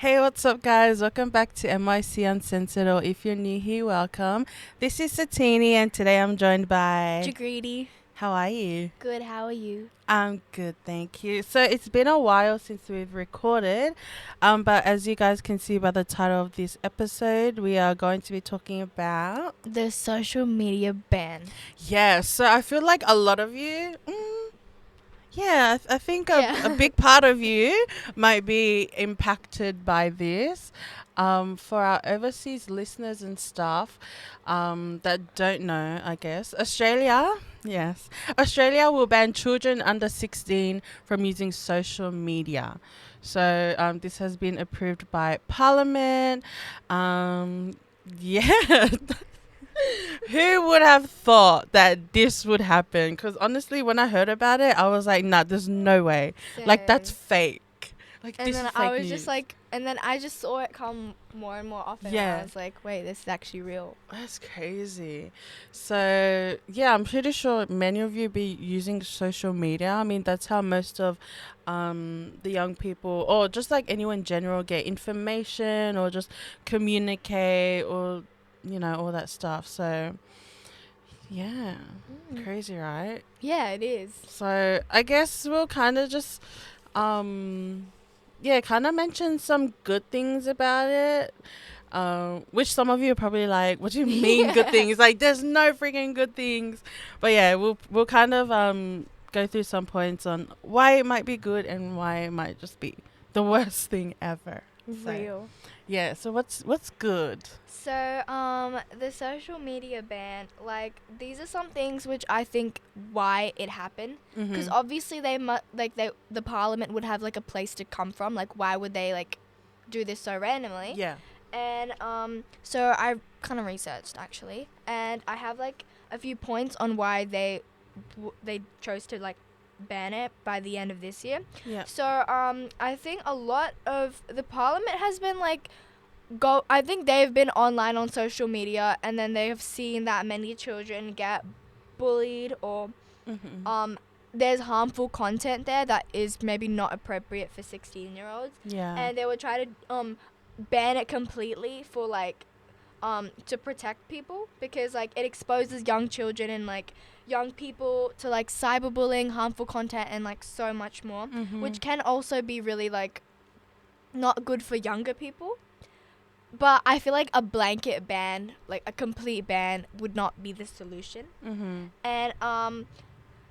Hey, what's up, guys? Welcome back to NYC Uncensored, or if you're new here, welcome. This is Satini, and today I'm joined by. Jagridi. How are you? Good, how are you? I'm good, thank you. So it's been a while since we've recorded, but as you guys can see by the title of this episode, we are going to be talking about. The social media ban. Yeah, so I feel like a lot of you. Yeah, I think a Yeah. big part of you might be impacted by this. For our overseas listeners and stuff that don't know, I guess, Australia will ban children under 16 from using social media. So this has been approved by Parliament. Yeah. Who would have thought that this would happen? Because honestly, when I heard about it, I was like, nah, there's no way. Like, that's Same. fake. Like, And this then is I fake was news. just like, and then I just saw it come more and more often. And Yeah. I was like, wait, this is actually real. That's crazy. So, yeah, I'm pretty sure many of you be using social media. I mean, that's how most of the young people, or just like anyone in general, get information or just communicate or, all that stuff. So, yeah, crazy, right? Yeah, it is. So I guess we'll kind of just, um, kind of mention some good things about it. Which some of you are probably like, what do you mean good things? Like, there's no freaking good things. But yeah, we'll kind of go through some points on why it might be good and why it might just be the worst thing ever. So, Real. yeah. So what's good? So, the social media ban, like, these are some things which I think why it happened. Because obviously the parliament would have, like, a place to come from. Like, why would they, like, do this so randomly? Yeah. And so I kind of researched actually, and I have like a few points on why they chose to like ban it by the end of this year. Yeah. So I think a lot of the parliament has been like I think they've been online on social media, and then they have seen that many children get bullied or there's harmful content there that is maybe not appropriate for 16-year-olds. Yeah. And they would try to ban it completely for like to protect people, because like it exposes young children and like young people to like cyberbullying, harmful content, and like so much more, which can also be really like not good for younger people. But I feel like a blanket ban, like a complete ban, would not be the solution. And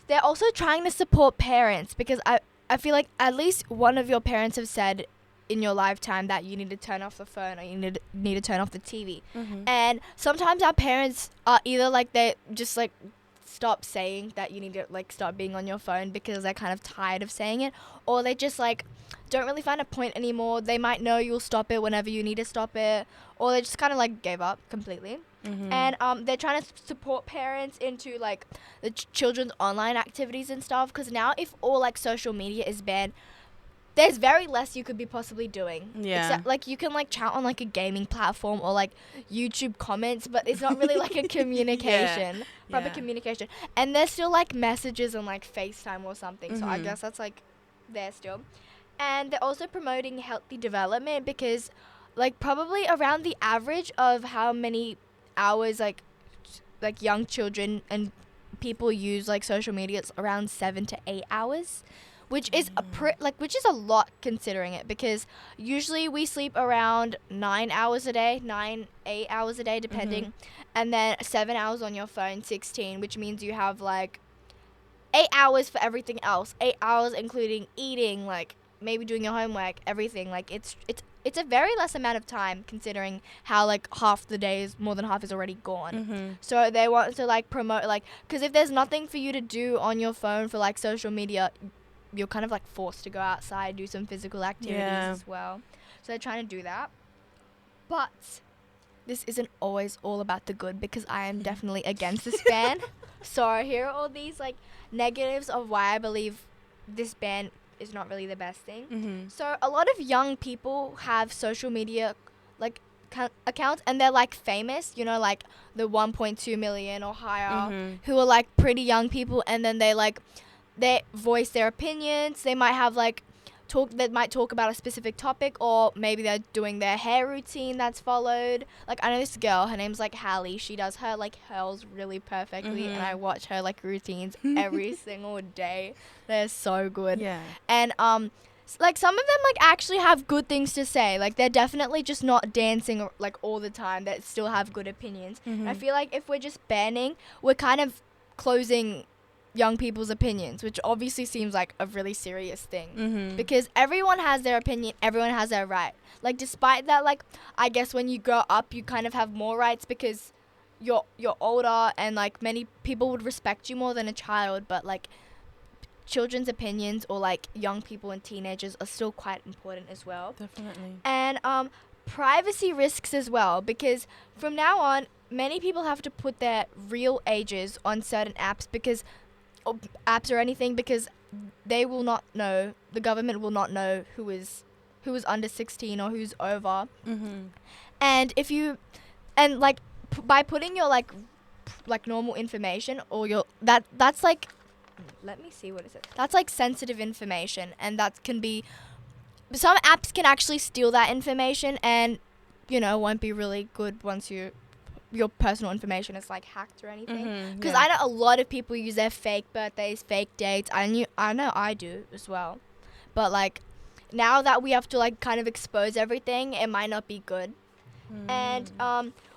they're also trying to support parents, because I feel like at least one of your parents have said in your lifetime that you need to turn off the phone or you need to turn off the TV. And sometimes our parents are either like they just like stop saying that you need to like stop being on your phone because they're kind of tired of saying it, or they just like don't really find a point anymore. They might know you'll stop it whenever you need to stop it, or they just kind of like gave up completely. And they're trying to support parents into like the children's online activities and stuff, because now if all like social media is banned, there's very less you could be possibly doing. Yeah. Except like you can like chat on like a gaming platform or like YouTube comments, but it's not really like a communication, proper communication. And there's still like messages and like FaceTime or something. So I guess that's like there still. And they're also promoting healthy development, because like probably around the average of how many hours like young children and people use like social media, it's around 7 to 8 hours, which is which is a lot considering it, because usually we sleep around 9 hours a day, 8 hours a day depending, and then 7 hours on your phone, 16, which means you have like 8 hours for everything else, 8 hours including eating, like maybe doing your homework, everything. Like it's a very less amount of time, considering how like half the day is, more than half is already gone. So they want to like promote, like, because if there's nothing for you to do on your phone for like social media, you're kind of like forced to go outside, do some physical activities as well. So they're trying to do that. But this isn't always all about the good, because I am definitely against this ban. So here are all these like negatives of why I believe this ban is not really the best thing. So a lot of young people have social media like accounts, and they're like famous, you know, like the 1.2 million or higher, who are like pretty young people, and then they voice their opinions. They might have like might talk about a specific topic, or maybe they're doing their hair routine that's followed. Like, I know this girl, her name's like Hallie. She does her like curls really perfectly, and I watch her like routines every single day. They're so good. Yeah. And like some of them like actually have good things to say. Like, they're definitely just not dancing like all the time. They still have good opinions. And I feel like if we're just banning, we're kind of closing young people's opinions, which obviously seems like a really serious thing, because everyone has their opinion, everyone has their right. Like, despite that, like, I guess when you grow up, you kind of have more rights because you're older, and like many people would respect you more than a child, but like children's opinions, or like young people and teenagers, are still quite important as well. Definitely. And privacy risks as well, because from now on, many people have to put their real ages on certain apps, or anything, because they will not know, the government will not know who is under 16 or who's over. And if you, and like by putting your like normal information, or your that's like, let me see, what is it, that's like sensitive information, and that can be, some apps can actually steal that information, and won't be really good once your personal information is like hacked or anything. Because I know a lot of people use their fake birthdays, fake dates. I know I do as well. But like, now that we have to like kind of expose everything, it might not be good. And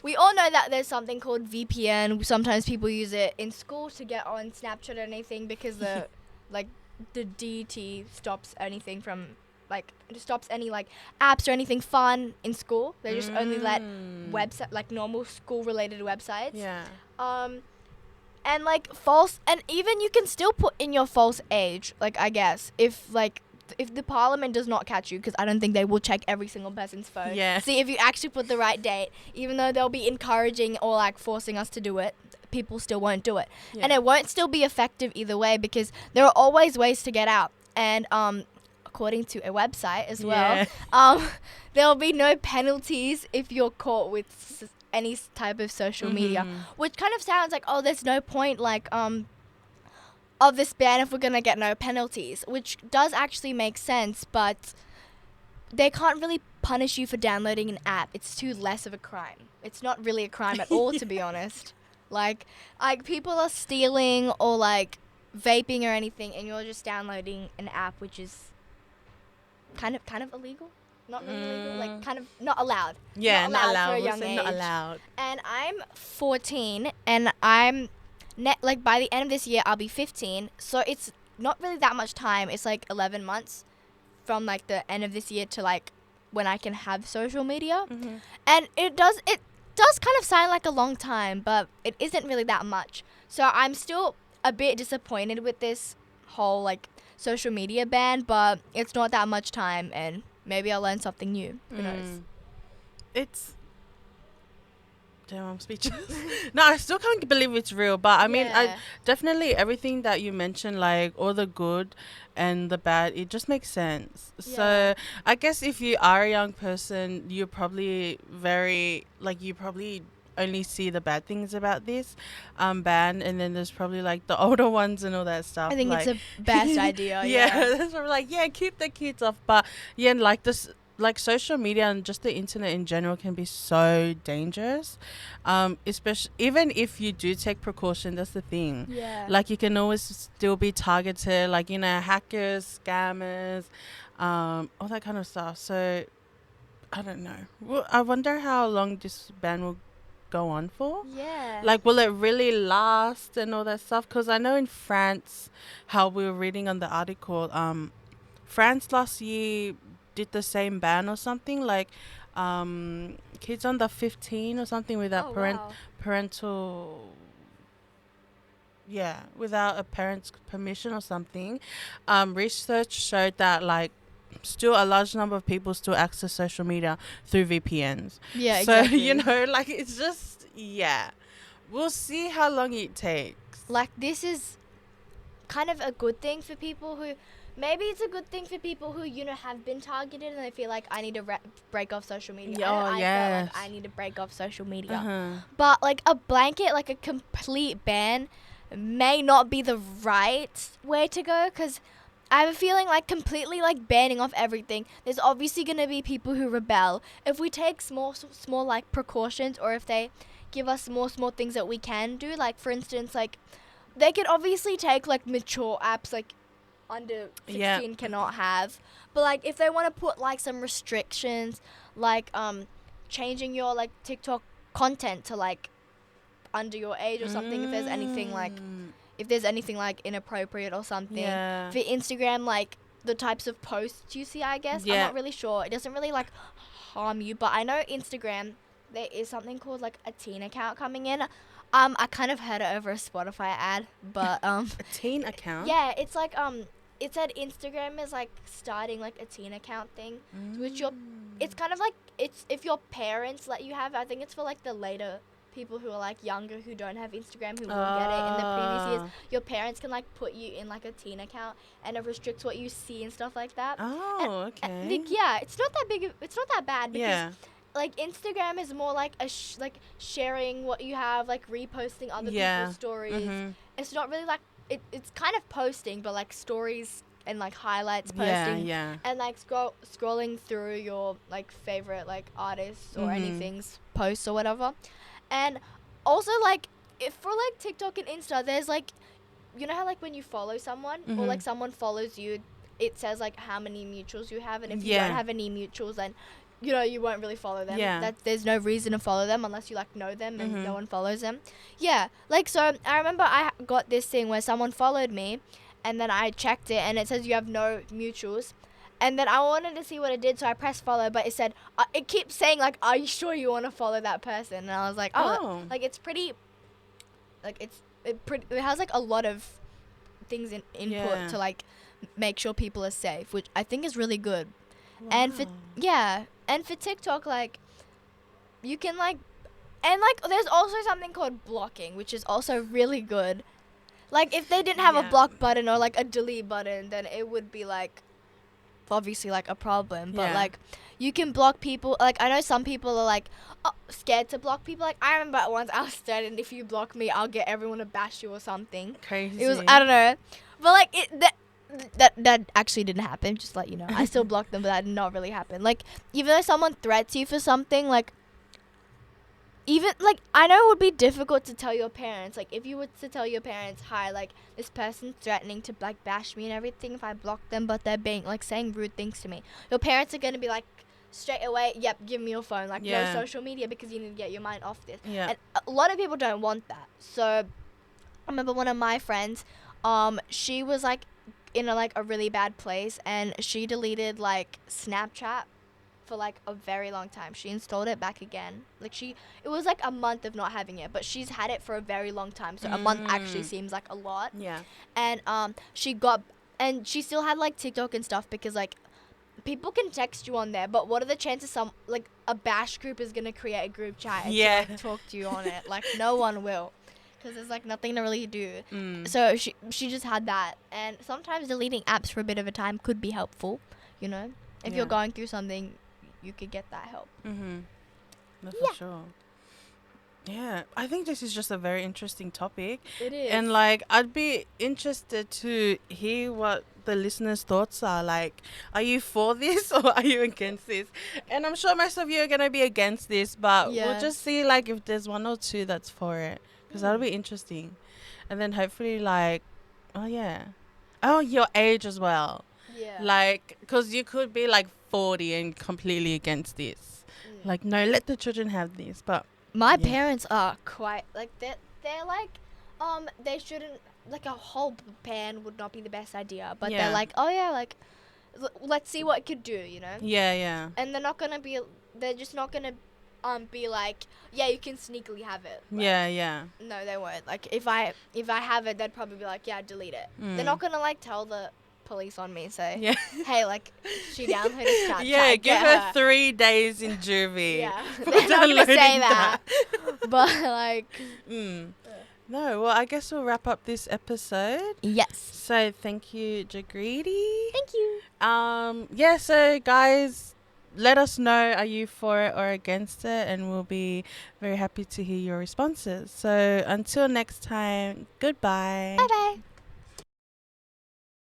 we all know that there's something called VPN. Sometimes people use it in school to get on Snapchat or anything, because the the DT stops anything from like, it stops any like apps or anything fun in school. They just only let website, like normal school related websites. Yeah. And like false, and even you can still put in your false age, like, I guess, if the parliament does not catch you, because I don't think they will check every single person's phone. Yeah. See if you actually put the right date, even though they'll be encouraging or like forcing us to do it, people still won't do it. Yeah. And it won't still be effective either way, because there are always ways to get out. And according to a website as well, there'll be no penalties if you're caught with any type of social media, which kind of sounds like, oh, there's no point like of this ban if we're gonna get no penalties, which does actually make sense, but they can't really punish you for downloading an app. It's too less of a crime. It's not really a crime at all, to be honest. Like people are stealing or like vaping or anything, and you're just downloading an app, which is kind of illegal. Not really illegal, like kind of not allowed. Yeah, not allowed. For a We'll young say age. not allowed. And I'm 14, and I'm like by the end of this year I'll be 15. So it's not really that much time. It's like 11 months from like the end of this year to like when I can have social media. And it does kind of sound like a long time, but it isn't really that much. So I'm still a bit disappointed with this whole like social media ban, but it's not that much time, and maybe I'll learn something new. Who knows? It's, damn, I'm speechless. No, I still can't believe it's real, but I mean, I definitely, everything that you mentioned, like all the good and the bad, it just makes sense. So I guess if you are a young person, you're probably you probably only see the bad things about this ban, and then there's probably like the older ones and all that stuff. I think like, it's the best idea. that's what I'm like, keep the kids off. But yeah, like this, like social media and just the internet in general can be so dangerous, especially even if you do take precaution. That's the thing. Like, you can always still be targeted, like, hackers, scammers, all that kind of stuff. So I don't know. Well, I wonder how long this ban will go on for. Like, will it really last and all that stuff? Because I know in France, how we were reading on the article, France last year did the same ban or something, like kids under 15 or something without parental without a parent's permission or something. Research showed that like still a large number of people still access social media through VPNs. So like, it's just we'll see how long it takes. Like, this is kind of a good thing for people who, maybe it's a good thing for people who, have been targeted and they feel like, I need to break off social media. I feel like I need to break off social media. But like a blanket, like a complete ban may not be the right way to go, because I have a feeling like completely like banning off everything, there's obviously going to be people who rebel. If we take small like precautions, or if they give us small things that we can do, like for instance, like they could obviously take like mature apps like under 16 cannot have, but like if they want to put like some restrictions, like changing your like TikTok content to like under your age or something, if there's anything like inappropriate or something. Yeah. For Instagram, like the types of posts you see, I guess. I'm not really sure. It doesn't really like harm you, but I know Instagram, there is something called like a teen account coming in. I kind of heard it over a Spotify ad, but A teen account? yeah, it's like it said Instagram is like starting like a teen account thing, which it's kind of like, it's if your parents let you have. I think it's for like the later people who are like younger who don't have Instagram, who will get it in the previous years. Your parents can like put you in like a teen account, and it restricts what you see and stuff like that. Oh, okay. And, like, yeah, it's not that big. It's not that bad because Yeah. like Instagram is more like a like sharing what you have, like reposting other people's stories. It's not really like it's kind of posting, but like stories and like highlights posting. Yeah. And like scrolling through your like favorite like artists or anything's posts or whatever. And also like if for like TikTok and Insta, there's like, you know how like when you follow someone or like someone follows you, it says like how many mutuals you have, and if you don't have any mutuals, then you know you won't really follow them. That there's no reason to follow them unless you like know them and no one follows them. Yeah, like so I remember I got this thing where someone followed me, and then I checked it and it says you have no mutuals. And then I wanted to see what it did, so I pressed follow, but it said, it keeps saying, like, are you sure you want to follow that person? And I was like, like, it's pretty, like, it has, like, a lot of things in input to, like, make sure people are safe, which I think is really good. Wow. And for TikTok, like, you can, like, and, like, there's also something called blocking, which is also really good. Like, if they didn't have a block button or, like, a delete button, then it would be, like, obviously like a problem, but like you can block people. Like I know some people are like scared to block people. Like I remember once I was studying, if you block me, I'll get everyone to bash you or something. Crazy. It was, I don't know, but like that actually didn't happen. Just to let you know, I still blocked them, but that did not really happen. Like even though someone threats you for something, like even like I know it would be difficult to tell your parents. Like if you were to tell your parents, hi, like this person's threatening to like bash me and everything if I block them, but they're being like saying rude things to me. Your parents are gonna be like straight away, yep, give me your phone. Like no social media because you need to get your mind off this. Yeah. And a lot of people don't want that. So I remember one of my friends, she was like in a really bad place, and she deleted like Snapchat for like a very long time. She installed it back again. Like it was like a month of not having it, but she's had it for a very long time. So a month actually seems like a lot. Yeah. And she still had like TikTok and stuff because like people can text you on there, but what are the chances like a bash group is gonna create a group chat and like, talk to you on it? Like no one will, because there's like nothing to really do. So she just had that, and sometimes deleting apps for a bit of a time could be helpful. You know, if you're going through something, you could get that help. No, for sure. Yeah, I think this is just a very interesting topic. It is. And like I'd be interested to hear what the listeners' thoughts are. Like, are you for this or are you against this? And I'm sure most of you are gonna be against this, but we'll just see like if there's one or two that's for it, because that'll be interesting. And then hopefully like your age as well. Yeah. Like, because you could be like 40 and completely against this. Like, no, let the children have this. But my parents are quite like they're like they shouldn't, like a whole ban would not be the best idea, but they're like, oh yeah, like let's see what it could do, you know. And they're just not gonna be like, yeah, you can sneakily have it. Like, no, they won't. Like if I have it, they'd probably be like, yeah, delete it. They're not gonna like tell the police on me and say, hey, like she downloaded Snapchat. Give her 3 days in juvie. They're not gonna say that. But like no, well, I guess we'll wrap up this episode. Yes. So thank you, Jagreedy. Thank you. So guys, let us know, are you for it or against it, and we'll be very happy to hear your responses. So until next time, goodbye. Bye bye.